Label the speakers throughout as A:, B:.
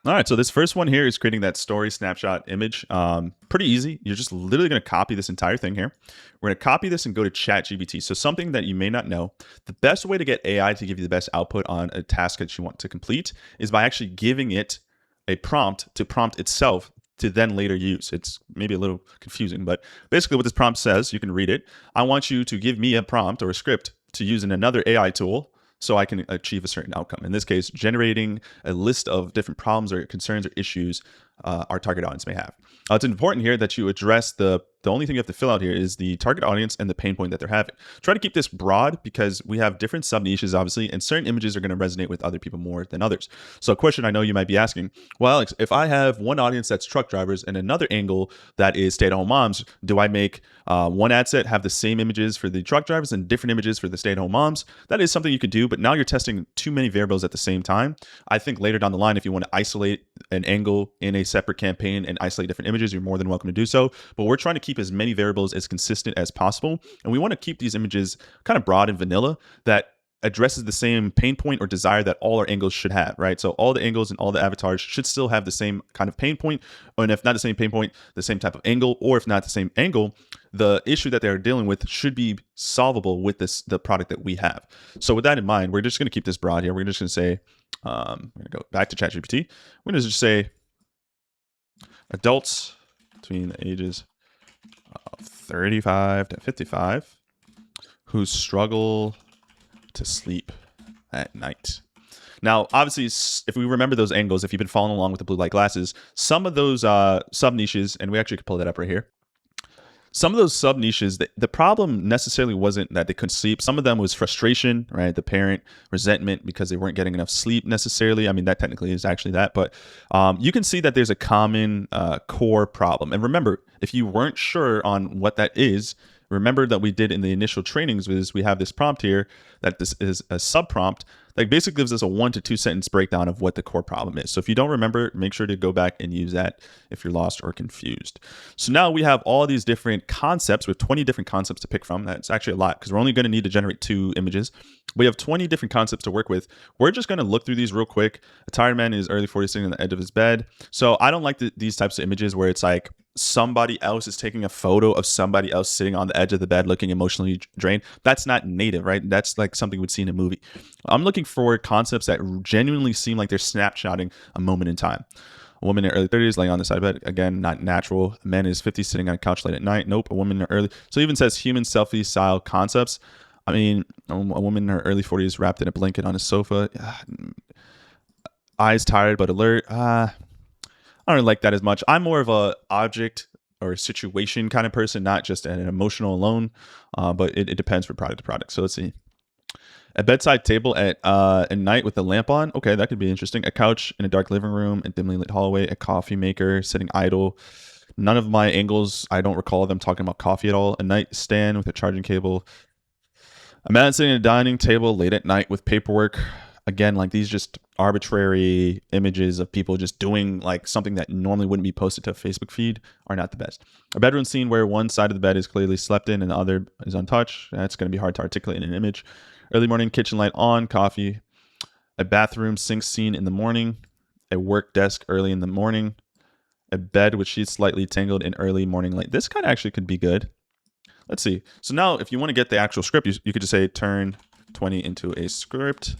A: All right, so this first one here is creating that story snapshot image. Pretty easy. You're just literally going to copy this entire thing here. We're going to copy this and go to ChatGPT. So something that you may not know, the best way to get AI to give you the best output on a task that you want to complete is by actually giving it a prompt to prompt itself to then later use. It's maybe a little confusing, but basically what this prompt says, you can read it. I want you to give me a prompt or a script to use in another AI tool so I can achieve a certain outcome. In this case, generating a list of different problems or concerns or issues our target audience may have. It's important here that you address the only thing you have to fill out here is the target audience and the pain point that they're having. Try to keep this broad because we have different sub niches, obviously, and certain images are going to resonate with other people more than others. So a question I know you might be asking, well, Alex, if I have one audience that's truck drivers and another angle that is stay-at-home moms, do I make one ad set have the same images for the truck drivers and different images for the stay-at-home moms? That is something you could do, but now you're testing too many variables at the same time. I think later down the line, if you want to isolate an angle in a separate campaign and isolate different images, you're more than welcome to do so. But we're trying to keep as many variables as consistent as possible. And we want to keep these images kind of broad and vanilla that addresses the same pain point or desire that all our angles should have, right? So all the angles and all the avatars should still have the same kind of pain point, and if not the same pain point, the same type of angle, or if not the same angle, the issue that they're dealing with should be solvable with the product that we have. So with that in mind, we're just going to keep this broad here. We're just going to say, I'm going to go back to ChatGPT. We're going to just say adults between the ages of 35 to 55 who struggle to sleep at night. Now, obviously, if we remember those angles, if you've been following along with the blue light glasses, some of those sub niches, and we actually could pull that up right here. Some of those sub niches, the problem necessarily wasn't that they couldn't sleep. Some of them was frustration, right? The parent resentment because they weren't getting enough sleep necessarily. I mean, that technically is actually that, but you can see that there's a common core problem. And remember, if you weren't sure on what that is, remember that we did in the initial trainings was we have this prompt here that this is a sub prompt that basically gives us a 1 to 2 sentence breakdown of what the core problem is. So if you don't remember, make sure to go back and use that if you're lost or confused. So now we have all these different concepts with 20 different concepts to pick from. That's actually a lot because we're only going to need to generate 2 images. We have 20 different concepts to work with. We're just going to look through these real quick. A tired man is early 40s sitting on the edge of his bed. So I don't like these types of images where it's like somebody else is taking a photo of somebody else sitting on the edge of the bed looking emotionally drained. That's not native, right? That's like something we'd see in a movie. I'm looking for concepts that genuinely seem like they're snapshotting a moment in time. A woman in her early 30s laying on the side of bed. Again, not natural. A man in his 50s sitting on a couch late at night. Nope. A woman in her early. So it even says human selfie style concepts. I mean, a woman in her early 40s wrapped in a blanket on a sofa. Eyes tired but alert. I don't really like that as much. I'm more of a object or situation kind of person, not just an emotional alone, but it depends from product to product. So let's see. A bedside table at night with a lamp on. Okay, that could be interesting. A couch in a dark living room, a dimly lit hallway, a coffee maker sitting idle. None of my angles, I don't recall them talking about coffee at all. A nightstand with a charging cable. A man sitting at a dining table late at night with paperwork. Again, like these just arbitrary images of people just doing like something that normally wouldn't be posted to a Facebook feed are not the best. A bedroom scene where one side of the bed is clearly slept in and the other is untouched. That's going to be hard to articulate in an image. Early morning, kitchen light on, coffee. A bathroom sink scene in the morning. A work desk early in the morning. A bed with sheets slightly tangled in early morning light. This kind of actually could be good. Let's see. So now if you want to get the actual script, you could just say turn 20 into a script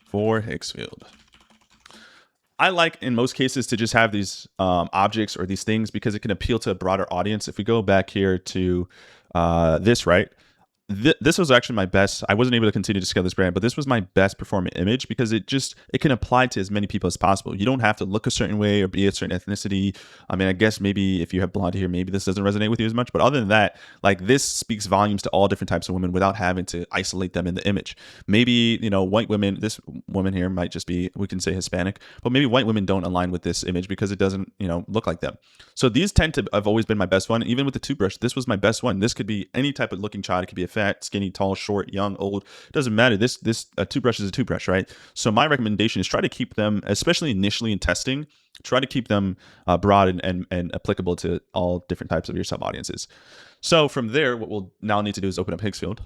A: for Hicksfield. I like in most cases to just have these objects or these things because it can appeal to a broader audience. If we go back here to this, right? This was actually my best. I wasn't able to continue to scale this brand, but this was my best performing image because it can apply to as many people as possible. You don't have to look a certain way or be a certain ethnicity. I mean, I guess maybe if you have blonde hair, maybe this doesn't resonate with you as much. But other than that, like this speaks volumes to all different types of women without having to isolate them in the image. Maybe, white women, this woman here might just be, we can say Hispanic, but maybe white women don't align with this image because it doesn't, look like them. So these tend to have always been my best one. Even with the toothbrush, this was my best one. This could be any type of looking child. It could be a fat, skinny, tall, short, young, old. It doesn't matter. This a toothbrush is a toothbrush, right? So my recommendation is try to keep them, especially initially in testing, try to keep them broad and applicable to all different types of your sub audiences. So from there, what we'll now need to do is open up Hicksfield.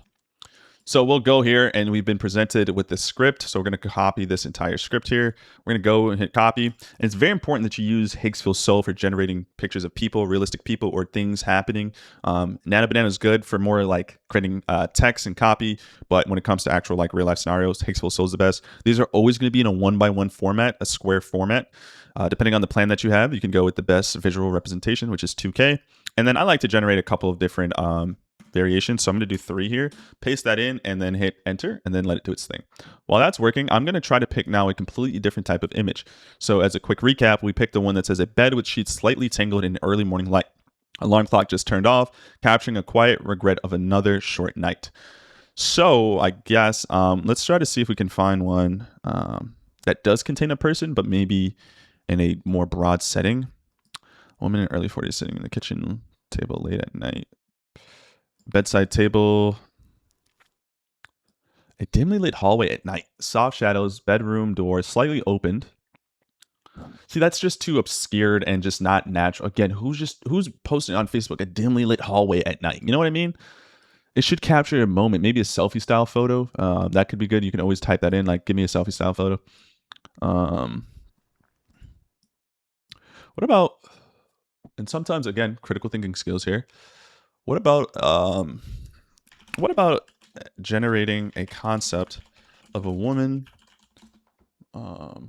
A: So we'll go here and we've been presented with the script. So we're going to copy this entire script here. We're going to go and hit copy. And it's very important that you use Higgsfield Soul for generating pictures of people, realistic people, or things happening. Nano Banana is good for more like creating text and copy. But when it comes to actual like real life scenarios, Higgsfield Soul is the best. These are always going to be in a 1x1 format, a square format. Depending on the plan that you have, you can go with the best visual representation, which is 2K. And then I like to generate a couple of different variations. So I'm going to do 3 here, paste that in, and then hit enter, and then let it do its thing. While that's working, I'm going to try to pick now a completely different type of image. So as a quick recap, we picked the one that says a bed with sheets slightly tangled in early morning light. Alarm clock just turned off, capturing a quiet regret of another short night. So I guess let's try to see if we can find one that does contain a person, but maybe in a more broad setting. Woman in early 40s sitting in the kitchen table late at night. Bedside table. A dimly lit hallway at night. Soft shadows. Bedroom door slightly opened. See, that's just too obscured and just not natural. Again, who's posting on Facebook a dimly lit hallway at night? You know what I mean? It should capture a moment. Maybe a selfie style photo. That could be good. You can always type that in. Like, give me a selfie style photo. What about... And sometimes, again, critical thinking skills here. What about generating a concept of a woman? What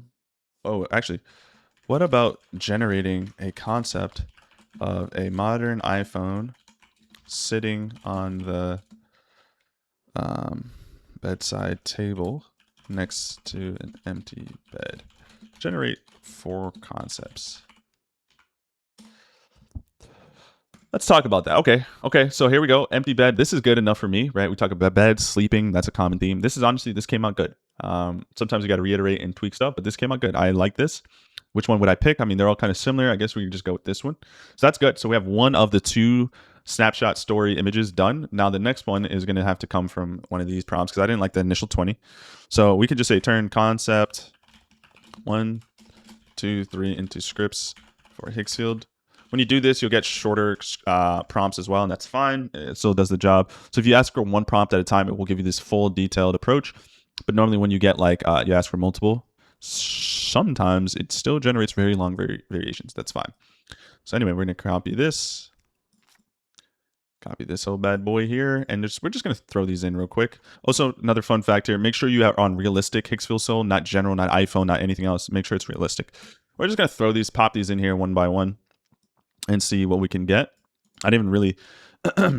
A: about generating a concept of a modern iPhone sitting on the bedside table next to an empty bed? Generate 4 concepts. Let's talk about that. Okay. So here we go. Empty bed. This is good enough for me, right? We talk about bed, sleeping. That's a common theme. This came out good. Sometimes you got to reiterate and tweak stuff, but this came out good. I like this. Which one would I pick? I mean, they're all kind of similar. I guess we can just go with this one. So that's good. So we have one of the 2 snapshot story images done. Now the next one is going to have to come from one of these prompts because I didn't like the initial 20. So we could just say turn concept 1, 2, 3 into scripts for Higgsfield. When you do this, you'll get shorter prompts as well, and that's fine. It still does the job. So if you ask for one prompt at a time, it will give you this full detailed approach. But normally when you get like, you ask for multiple, sometimes it still generates very long variations. That's fine. So anyway, we're going to copy this old bad boy here. And we're just going to throw these in real quick. Also, another fun fact here, make sure you are on realistic Higgsfield Soul, not general, not iPhone, not anything else. Make sure it's realistic. We're just going to pop these in here one by one and see what we can get. I didn't even really,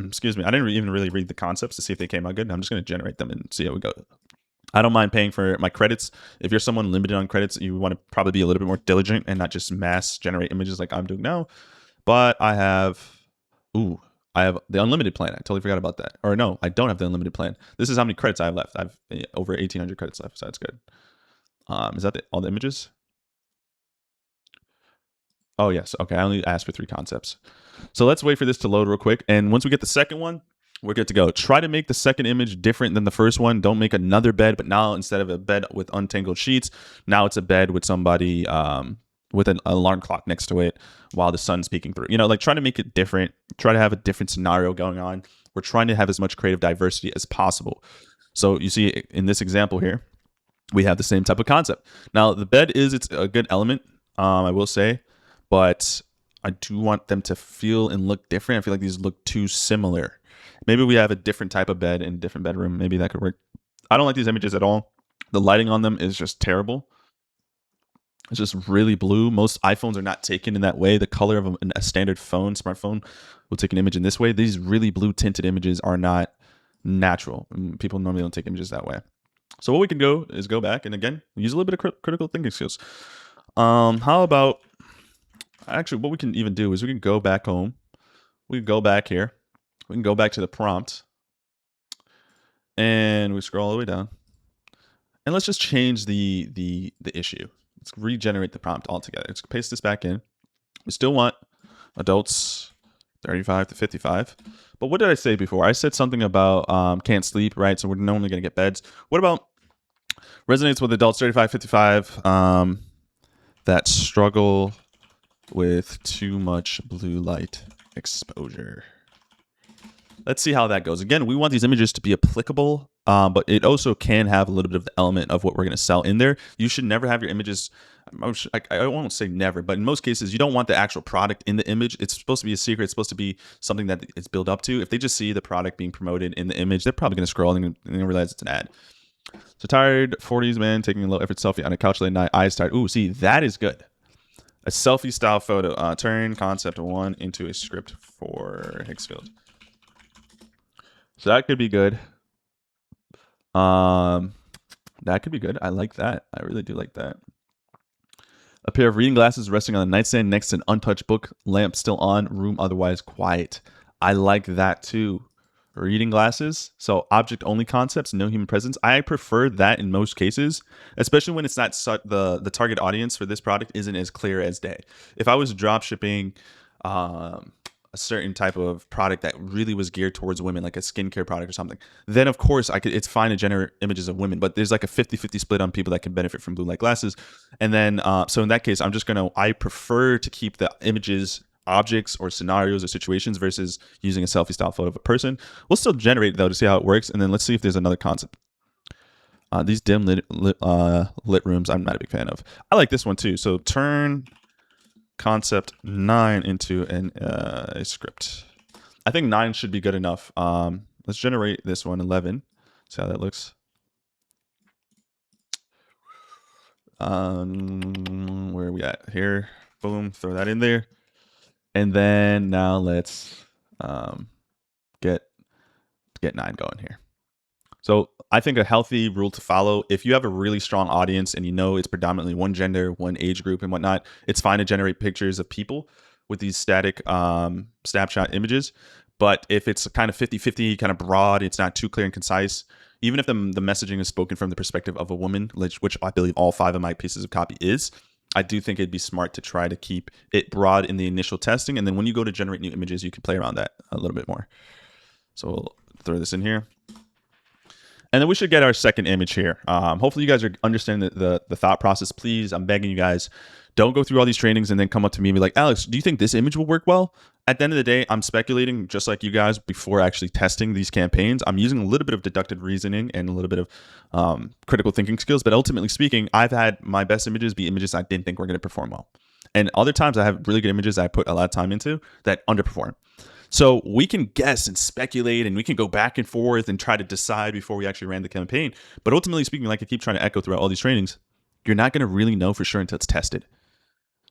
A: excuse me, I didn't even really read the concepts to see if they came out good. I'm just going to generate them and see how we go. I don't mind paying for my credits. If you're someone limited on credits, you want to probably be a little bit more diligent and not just mass generate images like I'm doing now. But I have the unlimited plan. I totally forgot about that. Or no, I don't have the unlimited plan. This is how many credits I have left. I have over 1,800 credits left, so that's good. Is that all the images? Oh, yes. Okay, I only asked for 3 concepts. So let's wait for this to load real quick. And once we get the second one, we're good to go. Try to make the second image different than the first one. Don't make another bed, but now instead of a bed with untangled sheets, now it's a bed with somebody with an alarm clock next to it while the sun's peeking through. Like try to make it different. Try to have a different scenario going on. We're trying to have as much creative diversity as possible. So you see in this example here, we have the same type of concept. Now the bed it's a good element, I will say. But I do want them to feel and look different. I feel like these look too similar. Maybe we have a different type of bed in a different bedroom. Maybe that could work. I don't like these images at all. The lighting on them is just terrible. It's just really blue. Most iPhones are not taken in that way. The color of a standard smartphone will take an image in this way. These really blue tinted images are not natural. People normally don't take images that way. So what we can go is go back and again, use a little bit of critical thinking skills. How about... Actually, what we can even do is we can go back home. We can go back here. We can go back to the prompt. And we scroll all the way down. And let's just change the issue. Let's regenerate the prompt altogether. Let's paste this back in. We still want adults 35 to 55. But what did I say before? I said something about can't sleep, right? So we're normally going to get beds. What about resonates with adults 35, 55 that struggle with too much blue light exposure? Let's see how that goes. Again, we want these images to be applicable but it also can have a little bit of the element of what we're going to sell in there. You should never have your images. I won't say never, but in most cases, you don't want the actual product in the image. It's supposed to be a secret. It's supposed to be something that it's built up to. If they just see the product being promoted in the image, they're probably going to scroll and realize it's an ad. So tired 40s man taking a low effort selfie on a couch late night, eyes tired. Ooh, see, that is good. A selfie style photo. Turn concept 1 into a script for Hicksfield. So that could be good. That could be good. I like that. I really do like that. A pair of reading glasses resting on a nightstand next to an untouched book, lamp still on, room otherwise quiet. I like that too. Reading glasses, so object only concepts, no human presence. I prefer that in most cases, especially when it's not the target audience for this product isn't as clear as day. If I was drop shipping a certain type of product that really was geared towards women, like a skincare product or something, then of course it's fine to generate images of women, but there's like a 50-50 split on people that can benefit from blue light glasses. And then so in that case, I prefer to keep the images objects or scenarios or situations versus using a selfie style photo of a person. We'll still generate though to see how it works, and then let's see if there's another concept. These dim lit rooms I'm not a big fan of. I like this one too. So turn concept 9 into a script. I think 9 should be good enough. Let's generate this one 11. See how that looks. Where are we at here? Boom, throw that in there. And then now let's get 9 going here. So I think a healthy rule to follow, if you have a really strong audience and you know it's predominantly one gender, one age group and whatnot, it's fine to generate pictures of people with these static snapshot images. But if it's kind of 50-50, kind of broad, it's not too clear and concise, even if the messaging is spoken from the perspective of a woman, which I believe all 5 of my pieces of copy is, I do think it'd be smart to try to keep it broad in the initial testing. And then when you go to generate new images, you can play around that a little bit more. So we'll throw this in here. And then we should get our second image here. Hopefully you guys are understanding the thought process. Please, I'm begging you guys, don't go through all these trainings and then come up to me and be like, Alex, do you think this image will work well? At the end of the day, I'm speculating just like you guys before actually testing these campaigns. I'm using a little bit of deductive reasoning and a little bit of critical thinking skills. But ultimately speaking, I've had my best images be images I didn't think were going to perform well. And other times I have really good images I put a lot of time into that underperform. So we can guess and speculate and we can go back and forth and try to decide before we actually ran the campaign. But ultimately speaking, like I keep trying to echo throughout all these trainings, you're not going to really know for sure until it's tested.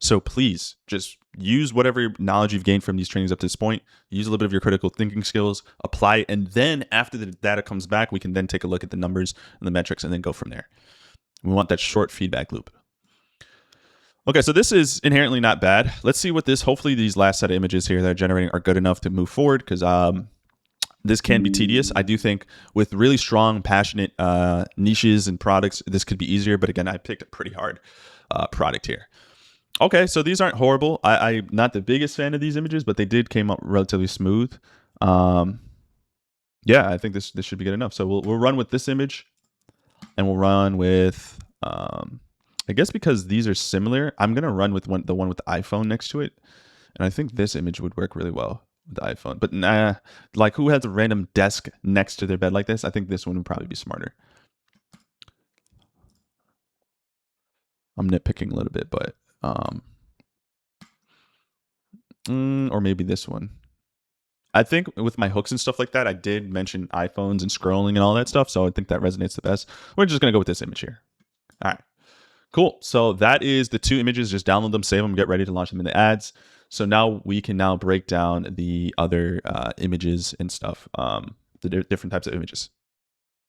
A: So please just use whatever knowledge you've gained from these trainings up to this point, use a little bit of your critical thinking skills, apply it, and then after the data comes back, we can then take a look at the numbers and the metrics and then go from there. We want that short feedback loop. Okay, so this is inherently not bad. Let's see what hopefully these last set of images here that are generating are good enough to move forward, because this can be tedious. I do think with really strong, passionate niches and products, this could be easier. But again, I picked a pretty hard product here. Okay, so these aren't horrible. I'm not the biggest fan of these images, but they did came up relatively smooth. Yeah, I think this should be good enough. So we'll run with this image, and we'll run with I guess because these are similar, I'm gonna run with the one with the iPhone next to it, and I think this image would work really well with the iPhone. But nah, like who has a random desk next to their bed like this? I think this one would probably be smarter. I'm nitpicking a little bit, but or maybe this one. I think with my hooks and stuff like that, I did mention iPhones and scrolling and all that stuff, so I think that resonates the best. We're just gonna go with this image here. All right. Cool. So that is the 2 images. Just download them, save them, get ready to launch them in the ads. So now we can break down the other images and stuff, the different types of images.